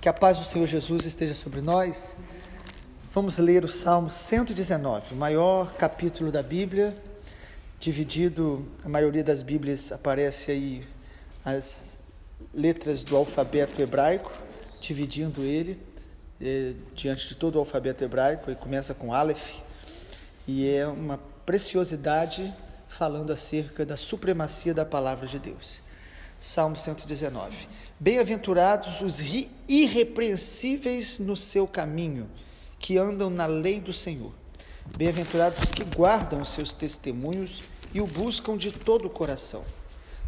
Que a paz do Senhor Jesus esteja sobre nós. Vamos ler o Salmo 119, o maior capítulo da Bíblia, dividido, a maioria das Bíblias aparece aí as letras do alfabeto hebraico, dividindo ele diante de todo o alfabeto hebraico. Ele começa com Aleph, e é uma preciosidade falando acerca da supremacia da palavra de Deus. Salmo 119. Bem-aventurados os irrepreensíveis no seu caminho, que andam na lei do Senhor. Bem-aventurados os que guardam os seus testemunhos e o buscam de todo o coração.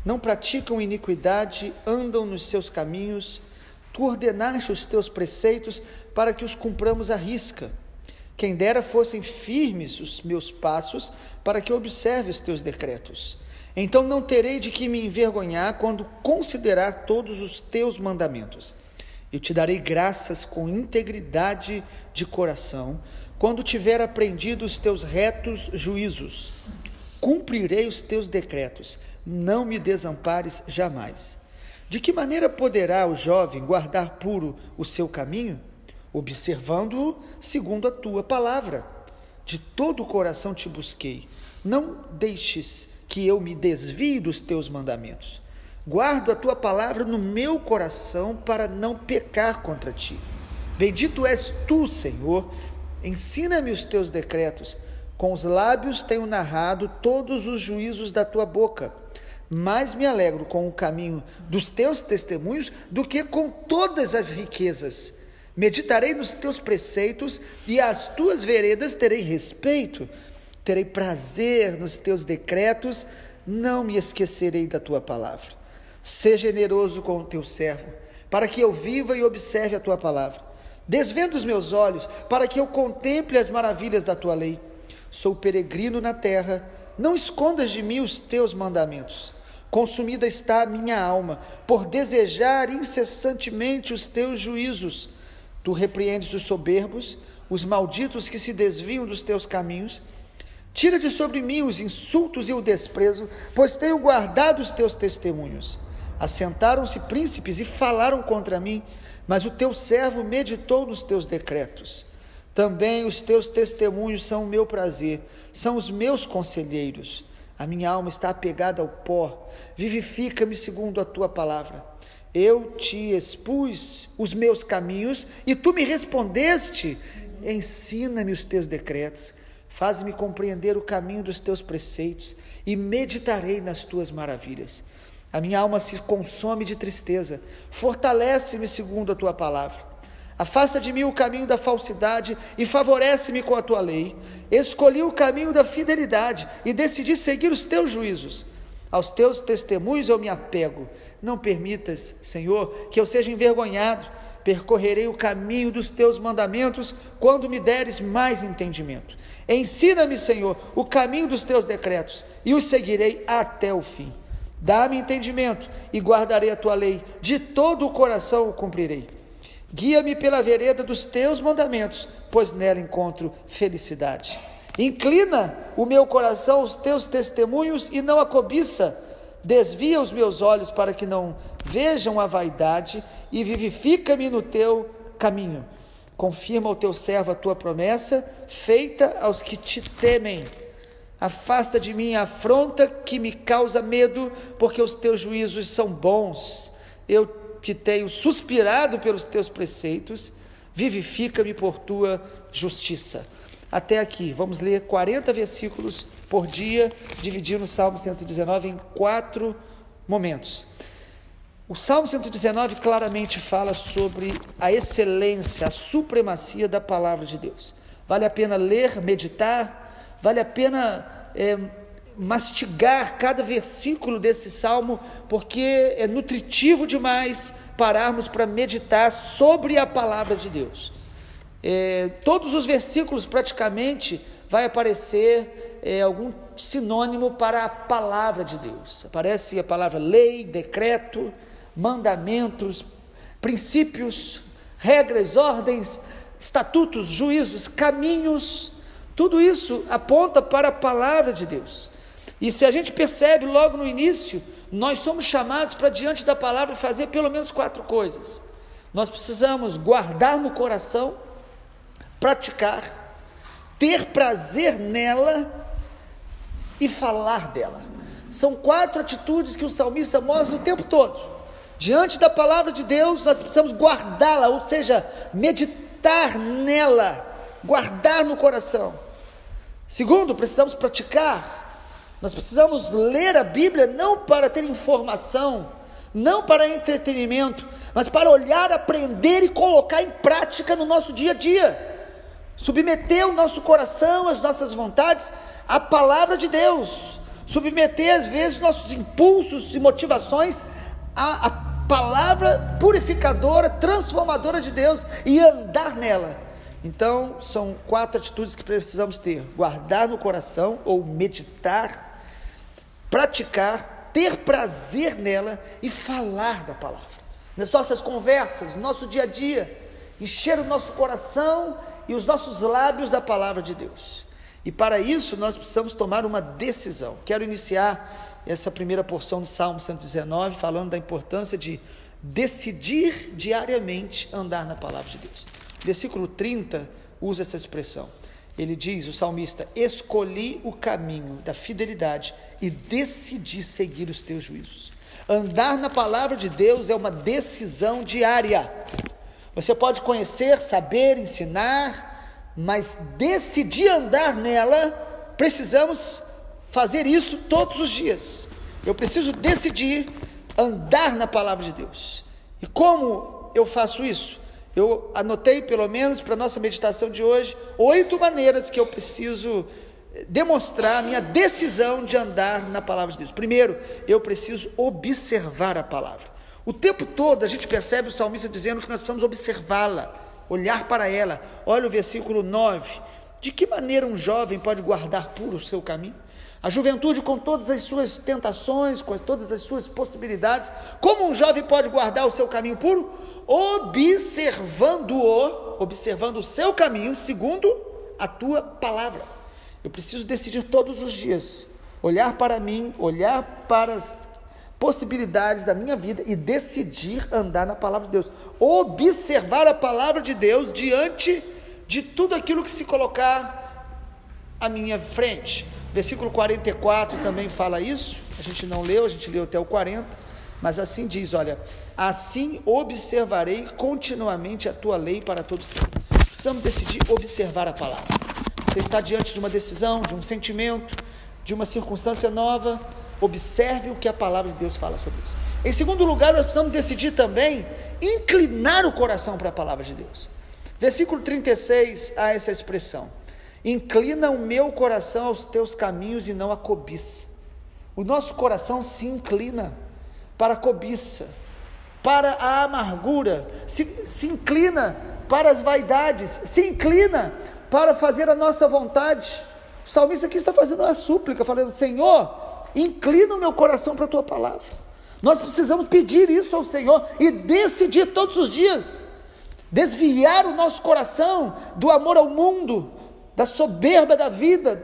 Não praticam iniquidade, andam nos seus caminhos. Tu ordenaste os teus preceitos para que os cumpramos à risca. Quem dera fossem firmes os meus passos, para que eu observe os teus decretos. Então não terei de que me envergonhar quando considerar todos os teus mandamentos. Eu te darei graças com integridade de coração, quando tiver aprendido os teus retos juízos. Cumprirei os teus decretos, não me desampares jamais. De que maneira poderá o jovem guardar puro o seu caminho? Observando-o segundo a tua palavra. De todo o coração te busquei. Não deixes que eu me desvie dos teus mandamentos. Guardo a tua palavra no meu coração para não pecar contra ti. Bendito és tu, Senhor. Ensina-me os teus decretos. Com os lábios tenho narrado todos os juízos da tua boca. Mais me alegro com o caminho dos teus testemunhos do que com todas as riquezas. Meditarei nos teus preceitos e às tuas veredas terei respeito. Terei prazer nos teus decretos, não me esquecerei da tua palavra. Seja generoso com o teu servo, para que eu viva e observe a tua palavra. Desvenda os meus olhos, para que eu contemple as maravilhas da tua lei. Sou peregrino na terra, não escondas de mim os teus mandamentos. Consumida está a minha alma, por desejar incessantemente os teus juízos. Tu repreendes os soberbos, os malditos que se desviam dos teus caminhos. Tira de sobre mim os insultos e o desprezo, pois tenho guardado os teus testemunhos. Assentaram-se príncipes e falaram contra mim, mas o teu servo meditou nos teus decretos. Também os teus testemunhos são o meu prazer, são os meus conselheiros. A minha alma está apegada ao pó, vivifica-me segundo a tua palavra. Eu te expus os meus caminhos e tu me respondeste. Ensina-me os teus decretos. Faz-me compreender o caminho dos teus preceitos e meditarei nas tuas maravilhas. A minha alma se consome de tristeza, fortalece-me segundo a tua palavra. Afasta de mim o caminho da falsidade e favorece-me com a tua lei. Escolhi o caminho da fidelidade e decidi seguir os teus juízos. Aos teus testemunhos eu me apego. Não permitas, Senhor, que eu seja envergonhado. Percorrerei o caminho dos teus mandamentos quando me deres mais entendimento. Ensina-me, Senhor, o caminho dos teus decretos e os seguirei até o fim. Dá-me entendimento e guardarei a tua lei, de todo o coração o cumprirei. Guia-me pela vereda dos teus mandamentos, pois nela encontro felicidade. Inclina o meu coração aos teus testemunhos e não a cobiça. Desvia os meus olhos para que não vejam a vaidade e vivifica-me no teu caminho. Confirma ao teu servo a tua promessa, feita aos que te temem. Afasta de mim a afronta que me causa medo, porque os teus juízos são bons. Eu te tenho suspirado pelos teus preceitos, vivifica-me por tua justiça. Até aqui, vamos ler 40 versículos por dia, dividindo o Salmo 119 em 4 momentos. O Salmo 119 claramente fala sobre a excelência, a supremacia da palavra de Deus. Vale a pena ler, meditar, vale a pena mastigar cada versículo desse Salmo, porque é nutritivo demais pararmos para meditar sobre a palavra de Deus. Todos os versículos praticamente vai aparecer algum sinônimo para a palavra de Deus. Aparece a palavra lei, decreto, mandamentos, princípios, regras, ordens, estatutos, juízos, caminhos. Tudo isso aponta para a palavra de Deus. E se a gente percebe logo no início, nós somos chamados para diante da palavra fazer pelo menos 4 coisas. Nós precisamos guardar no coração, praticar, ter prazer nela e falar dela. São 4 atitudes que o salmista mostra o tempo todo. Diante da palavra de Deus, nós precisamos guardá-la, ou seja, meditar nela, guardar no coração. Segundo, precisamos praticar. Nós precisamos ler a Bíblia não para ter informação, não para entretenimento, mas para olhar, aprender e colocar em prática no nosso dia a dia. Submeter o nosso coração, as nossas vontades à palavra de Deus. Submeter às vezes nossos impulsos e motivações à palavra purificadora, transformadora de Deus e andar nela. Então são 4 atitudes que precisamos ter: guardar no coração ou meditar, praticar, ter prazer nela e falar da palavra. Nas nossas conversas, no nosso dia a dia, encher o nosso coração e os nossos lábios da palavra de Deus. E para isso nós precisamos tomar uma decisão. Quero iniciar essa primeira porção do Salmo 119 falando da importância de decidir diariamente andar na palavra de Deus. O versículo 30 usa essa expressão. Ele diz, o salmista: escolhi o caminho da fidelidade e decidi seguir os teus juízos. Andar na palavra de Deus é uma decisão diária. Você pode conhecer, saber, ensinar, mas decidir andar nela, precisamos fazer isso todos os dias. Eu preciso decidir andar na palavra de Deus. E como eu faço isso? Eu anotei, pelo menos para a nossa meditação de hoje, 8 maneiras que eu preciso demonstrar a minha decisão de andar na palavra de Deus. Primeiro, eu preciso observar a palavra. O tempo todo a gente percebe o salmista dizendo que nós precisamos observá-la, olhar para ela. Olha o versículo 9. De que maneira um jovem pode guardar puro o seu caminho? A juventude, com todas as suas tentações, com todas as suas possibilidades, como um jovem pode guardar o seu caminho puro? Observando o seu caminho, segundo a tua palavra. Eu preciso decidir todos os dias, olhar para mim, olhar para as possibilidades da minha vida e decidir andar na palavra de Deus. Observar a palavra de Deus diante de tudo aquilo que se colocar à minha frente. Versículo 44 também fala isso. A gente não leu, a gente leu até o 40, mas assim diz, olha: assim observarei continuamente a tua lei para todo sempre. Precisamos decidir observar a palavra. Você está diante de uma decisão, de um sentimento, de uma circunstância nova, observe o que a palavra de Deus fala sobre isso. Em segundo lugar, nós precisamos decidir também inclinar o coração para a palavra de Deus. Versículo 36, há essa expressão: inclina o meu coração aos teus caminhos e não a cobiça. O nosso coração se inclina para a cobiça, para a amargura, se inclina para as vaidades, se inclina para fazer a nossa vontade. O salmista aqui está fazendo uma súplica, falando: Senhor, inclina o meu coração para a tua palavra. Nós precisamos pedir isso ao Senhor e decidir todos os dias, desviar o nosso coração do amor ao mundo, da soberba da vida,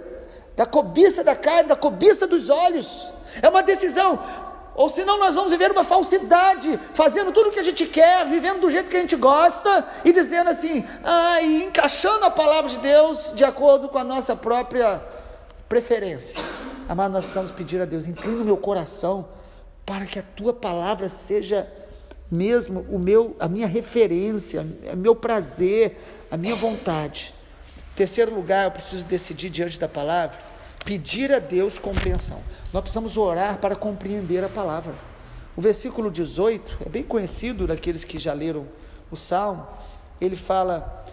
da cobiça da carne, da cobiça dos olhos. É uma decisão, ou senão nós vamos viver uma falsidade, fazendo tudo o que a gente quer, vivendo do jeito que a gente gosta, e dizendo assim, e encaixando a palavra de Deus de acordo com a nossa própria preferência. Amado, nós precisamos pedir a Deus: inclina o meu coração para que a tua palavra seja mesmo a minha referência, o meu prazer, a minha vontade. Em terceiro lugar, eu preciso decidir diante da palavra, pedir a Deus compreensão. Nós precisamos orar para compreender a palavra. O versículo 18 é bem conhecido daqueles que já leram o Salmo. Ele fala: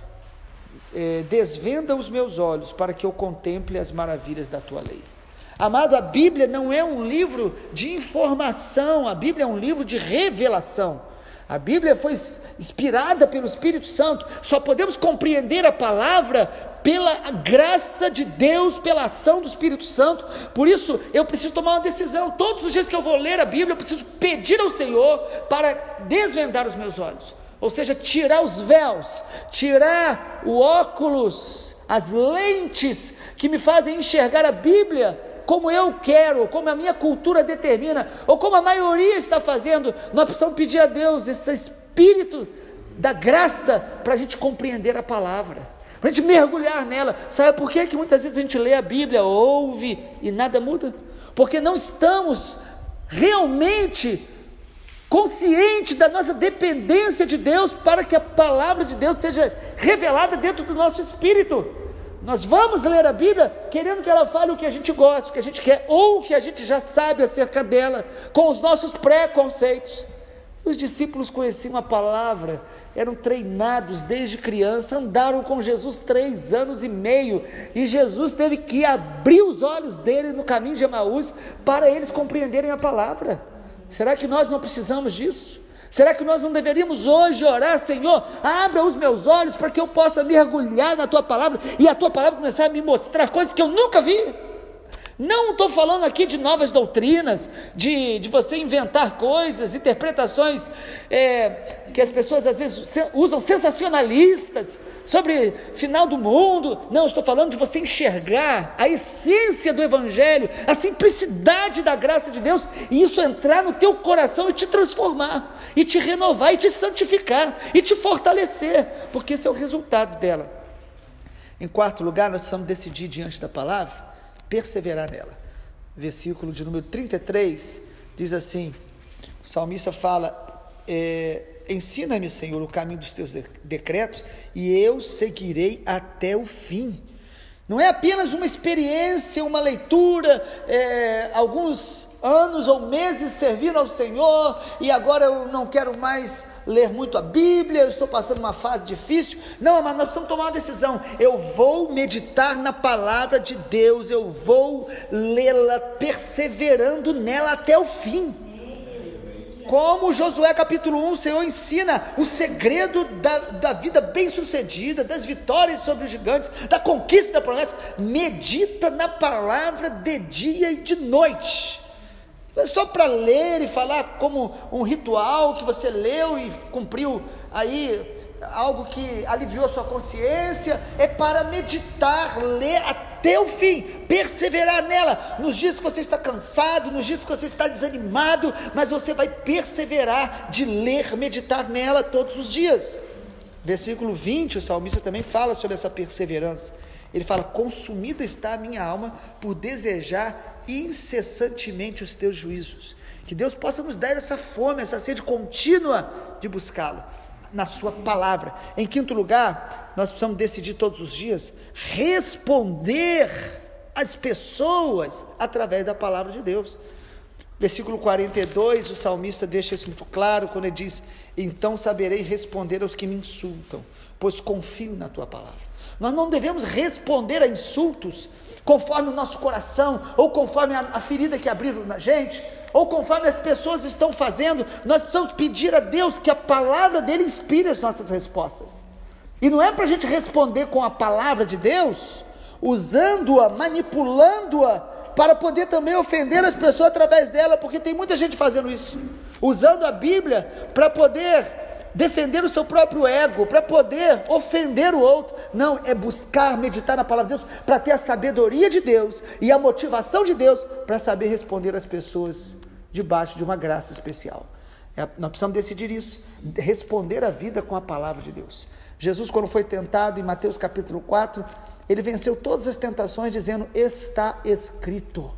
desvenda os meus olhos para que eu contemple as maravilhas da tua lei. Amado, a Bíblia não é um livro de informação, a Bíblia é um livro de revelação. A Bíblia foi inspirada pelo Espírito Santo. Só podemos compreender a palavra pela graça de Deus, pela ação do Espírito Santo. Por isso eu preciso tomar uma decisão. Todos os dias que eu vou ler a Bíblia, eu preciso pedir ao Senhor para desvendar os meus olhos, ou seja, tirar os véus, tirar o óculos, as lentes que me fazem enxergar a Bíblia como eu quero, como a minha cultura determina, ou como a maioria está fazendo. Nós precisamos pedir a Deus esse espírito da graça para a gente compreender a palavra, para a gente mergulhar nela. Sabe por que muitas vezes a gente lê a Bíblia, ouve e nada muda? Porque não estamos realmente conscientes da nossa dependência de Deus para que a palavra de Deus seja revelada dentro do nosso espírito. Nós vamos ler a Bíblia querendo que ela fale o que a gente gosta, o que a gente quer, ou o que a gente já sabe acerca dela, com os nossos preconceitos. Os discípulos conheciam a palavra, eram treinados desde criança, andaram com Jesus 3 anos e meio, e Jesus teve que abrir os olhos dele no caminho de Emaús, para eles compreenderem a palavra. Será que nós não precisamos disso? Será que nós não deveríamos hoje orar: Senhor, abra os meus olhos para que eu possa mergulhar na tua palavra, e a tua palavra começar a me mostrar coisas que eu nunca vi? Não estou falando aqui de novas doutrinas, de você inventar coisas, interpretações que as pessoas às vezes usam, sensacionalistas, sobre final do mundo. Não, estou falando de você enxergar a essência do Evangelho, a simplicidade da graça de Deus, e isso entrar no teu coração e te transformar, e te renovar, e te santificar, e te fortalecer, porque esse é o resultado dela. Em quarto lugar, nós precisamos decidir diante da palavra, perseverar nela. Versículo de número 33 diz assim, o salmista fala: ensina-me, Senhor, o caminho dos teus decretos, e eu seguirei até o fim. Não é apenas uma experiência, uma leitura, alguns anos ou meses servindo ao Senhor, e agora eu não quero mais ler muito a Bíblia, eu estou passando uma fase difícil. Não, mas nós precisamos tomar uma decisão. Eu vou meditar na palavra de Deus, eu vou lê-la, perseverando nela até o fim. Como Josué capítulo 1, o Senhor ensina o segredo da vida bem sucedida, das vitórias sobre os gigantes, da conquista da promessa. Medita na palavra de dia e de noite. Não é só para ler e falar como um ritual que você leu e cumpriu aí algo que aliviou sua consciência. É para meditar, ler até o fim, perseverar nela, nos dias que você está cansado, nos dias que você está desanimado, mas você vai perseverar de ler, meditar nela todos os dias. Versículo 20, o salmista também fala sobre essa perseverança. Ele fala: consumida está a minha alma por desejar incessantemente os teus juízos. Que Deus possa nos dar essa fome, essa sede contínua de buscá-lo na sua palavra. Em quinto lugar, nós precisamos decidir todos os dias responder às pessoas através da palavra de Deus. Versículo 42, o salmista deixa isso muito claro, quando ele diz: então saberei responder aos que me insultam, pois confio na tua palavra. Nós não devemos responder a insultos conforme o nosso coração, ou conforme a ferida que abriram na gente, ou conforme as pessoas estão fazendo. Nós precisamos pedir a Deus que a palavra dele inspire as nossas respostas, e não é para a gente responder com a palavra de Deus, usando-a, manipulando-a, para poder também ofender as pessoas através dela, porque tem muita gente fazendo isso, usando a Bíblia para poder defender o seu próprio ego, para poder ofender o outro. Não, é buscar, meditar na palavra de Deus, para ter a sabedoria de Deus e a motivação de Deus, para saber responder às pessoas debaixo de uma graça especial. Nós precisamos decidir isso, responder a vida com a palavra de Deus. Jesus, quando foi tentado em Mateus capítulo 4, ele venceu todas as tentações dizendo: está escrito.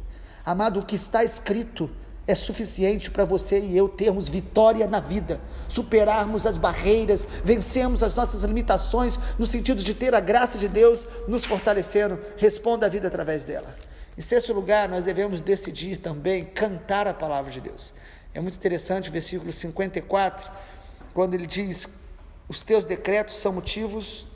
Amado, o que está escrito é suficiente para você e eu termos vitória na vida, superarmos as barreiras, vencermos as nossas limitações, no sentido de ter a graça de Deus nos fortalecendo. Responda a vida através dela. Em sexto lugar, nós devemos decidir também cantar a palavra de Deus. É muito interessante o versículo 54, quando ele diz: os teus decretos são motivos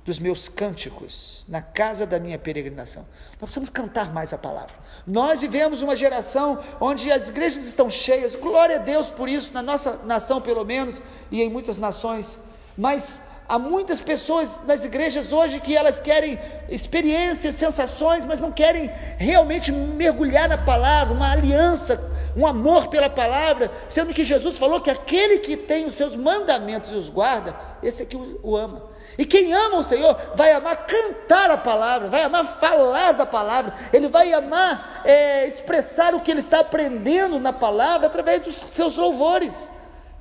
dos meus cânticos, na casa da minha peregrinação. Nós precisamos cantar mais a palavra. Nós vivemos uma geração onde as igrejas estão cheias, glória a Deus por isso, na nossa nação pelo menos, e em muitas nações, mas há muitas pessoas nas igrejas hoje que elas querem experiências, sensações, mas não querem realmente mergulhar na palavra, uma aliança, um amor pela palavra, sendo que Jesus falou que aquele que tem os seus mandamentos e os guarda, esse aqui o ama. E quem ama o Senhor vai amar cantar a palavra, vai amar falar da palavra, ele vai amar expressar o que ele está aprendendo na palavra através dos seus louvores.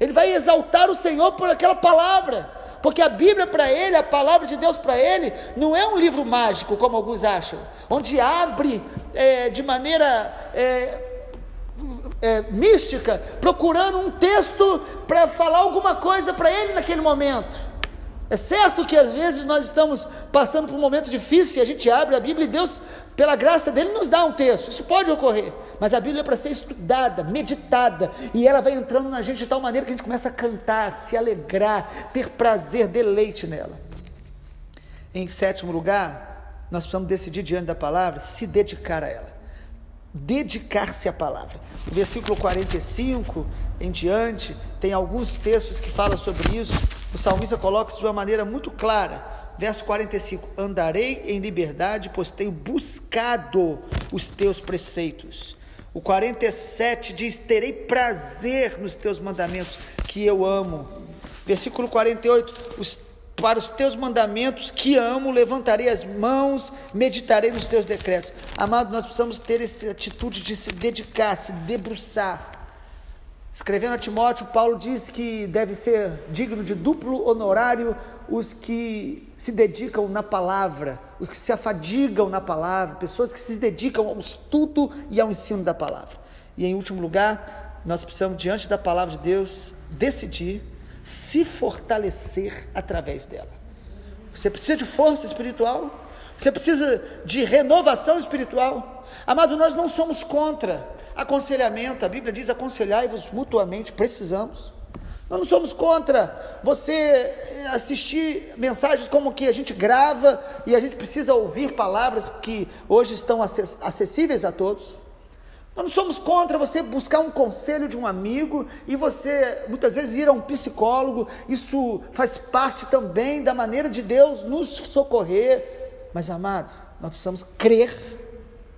Ele vai exaltar o Senhor por aquela palavra, porque a Bíblia para ele, a palavra de Deus para ele, não é um livro mágico, como alguns acham, onde abre de maneira mística, procurando um texto para falar alguma coisa para ele naquele momento. É certo que às vezes nós estamos passando por um momento difícil e a gente abre a Bíblia e Deus, pela graça dele, nos dá um texto. Isso pode ocorrer, mas a Bíblia é para ser estudada, meditada, e ela vai entrando na gente de tal maneira que a gente começa a cantar, se alegrar, ter prazer, deleite nela. Em sétimo lugar, nós precisamos decidir diante da palavra, se dedicar a ela. Dedicar-se à palavra. No versículo 45 em diante, tem alguns textos que falam sobre isso. O salmista coloca isso de uma maneira muito clara. Verso 45: andarei em liberdade, pois tenho buscado os teus preceitos. O 47 diz: terei prazer nos teus mandamentos, que eu amo. Versículo 48: para os teus mandamentos que amo, levantarei as mãos, meditarei nos teus decretos. Amado, nós precisamos ter essa atitude de se dedicar, se debruçar. Escrevendo a Timóteo, Paulo diz que deve ser digno de duplo honorário os que se dedicam na palavra, os que se afadigam na palavra, pessoas que se dedicam ao estudo e ao ensino da palavra. E em último lugar, nós precisamos, diante da palavra de Deus, decidir se fortalecer através dela. Você precisa de força espiritual, você precisa de renovação espiritual. Amado, nós não somos contra aconselhamento. A Bíblia diz: aconselhai-vos mutuamente. Precisamos. Nós não somos contra você assistir mensagens como que a gente grava e a gente precisa ouvir palavras que hoje estão acessíveis a todos. Nós não somos contra você buscar um conselho de um amigo e você muitas vezes ir a um psicólogo. Isso faz parte também da maneira de Deus nos socorrer. Mas, amado, nós precisamos crer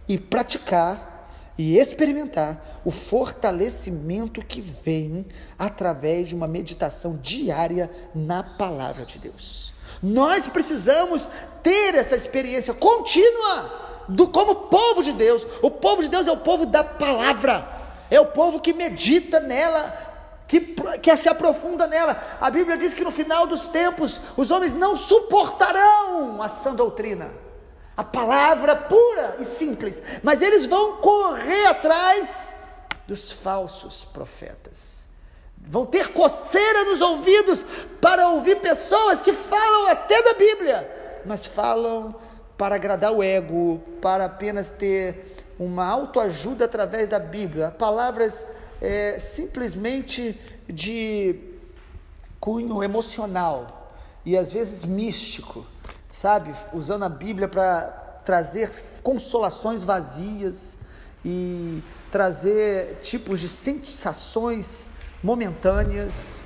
e praticar e experimentar o fortalecimento que vem através de uma meditação diária na palavra de Deus. Nós precisamos ter essa experiência contínua como povo de Deus. O povo de Deus é o povo da palavra, é o povo que medita nela, que se aprofunda nela. A Bíblia diz que no final dos tempos os homens não suportarão a sã doutrina, a palavra pura e simples, mas eles vão correr atrás dos falsos profetas, vão ter coceira nos ouvidos para ouvir pessoas que falam até da Bíblia, mas falam para agradar o ego, para apenas ter uma autoajuda através da Bíblia, palavras simplesmente de cunho emocional e às vezes místico, sabe? Usando a Bíblia para trazer consolações vazias e trazer tipos de sensações momentâneas,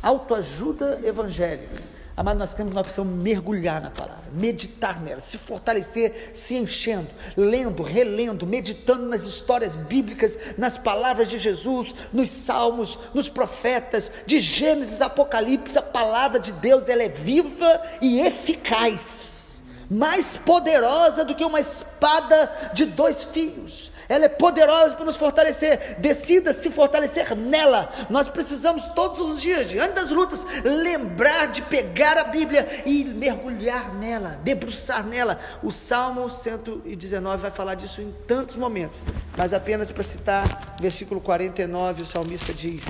autoajuda evangélica. Amado, nós precisamos mergulhar na palavra, meditar nela, se fortalecer, se enchendo, lendo, relendo, meditando nas histórias bíblicas, nas palavras de Jesus, nos salmos, nos profetas, de Gênesis, Apocalipse. A palavra de Deus, ela é viva e eficaz, mais poderosa do que uma espada de 2 fios. Ela é poderosa para nos fortalecer. Decida se fortalecer nela. Nós precisamos todos os dias, diante das lutas, lembrar de pegar a Bíblia e mergulhar nela, debruçar nela. O Salmo 119 vai falar disso em tantos momentos, mas apenas para citar, versículo 49, o salmista diz,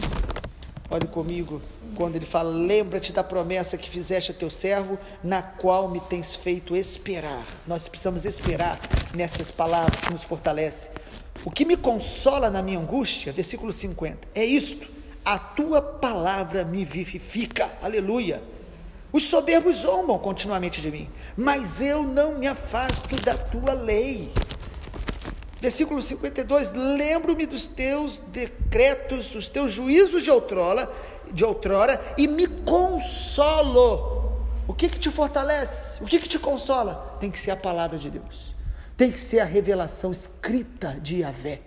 olhe comigo, quando ele fala: lembra-te da promessa que fizeste a teu servo, na qual me tens feito esperar. Nós precisamos esperar nessas palavras que nos fortalecem. O que me consola na minha angústia, versículo 50, é isto: a tua palavra me vivifica. Aleluia. Os soberbos zombam continuamente de mim, mas eu não me afasto da tua lei. Versículo 52, lembro-me dos teus decretos, os teus juízos de outrora, e me consolo. O que te fortalece? O que te consola? Tem que ser a palavra de Deus, tem que ser a revelação escrita de Yahvé.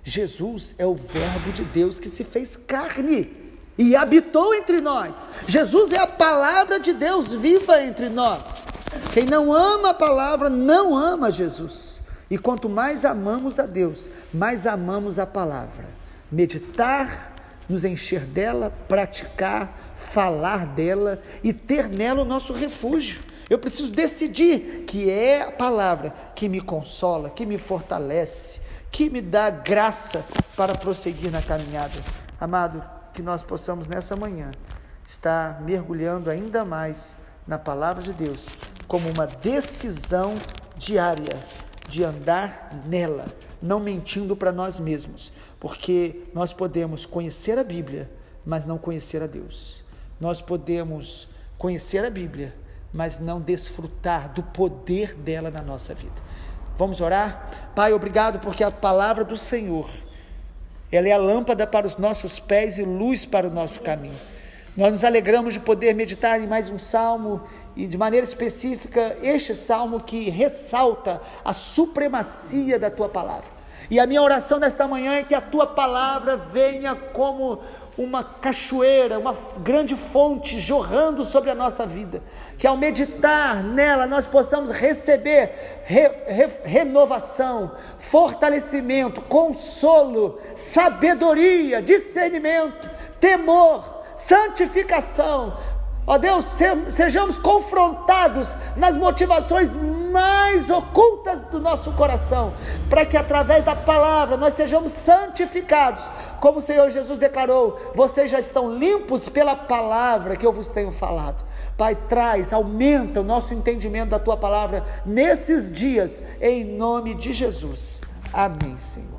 Jesus é o verbo de Deus que se fez carne e habitou entre nós. Jesus é a palavra de Deus viva entre nós. Quem não ama a palavra não ama Jesus. E quanto mais amamos a Deus, mais amamos a palavra. Meditar nos encher dela, praticar, falar dela e ter nela o nosso refúgio. Eu preciso decidir que é a palavra que me consola, que me fortalece, que me dá graça para prosseguir na caminhada. Amado, que nós possamos nessa manhã estar mergulhando ainda mais na palavra de Deus, como uma decisão diária de andar nela, não mentindo para nós mesmos, porque nós podemos conhecer a Bíblia, mas não conhecer a Deus. Nós podemos conhecer a Bíblia, mas não desfrutar do poder dela na nossa vida. Vamos orar? Pai, obrigado porque a palavra do Senhor, ela é a lâmpada para os nossos pés e luz para o nosso caminho. Nós nos alegramos de poder meditar em mais um salmo, e de maneira específica, este salmo que ressalta a supremacia da Tua palavra. E a minha oração nesta manhã é que a Tua palavra venha como uma cachoeira, uma grande fonte jorrando sobre a nossa vida, que ao meditar nela nós possamos receber renovação, fortalecimento, consolo, sabedoria, discernimento, temor, santificação. Ó Deus, sejamos confrontados nas motivações mais ocultas do nosso coração, para que através da palavra nós sejamos santificados, como o Senhor Jesus declarou: vocês já estão limpos pela palavra que eu vos tenho falado. Pai, aumenta o nosso entendimento da Tua palavra nesses dias, em nome de Jesus. Amém, Senhor.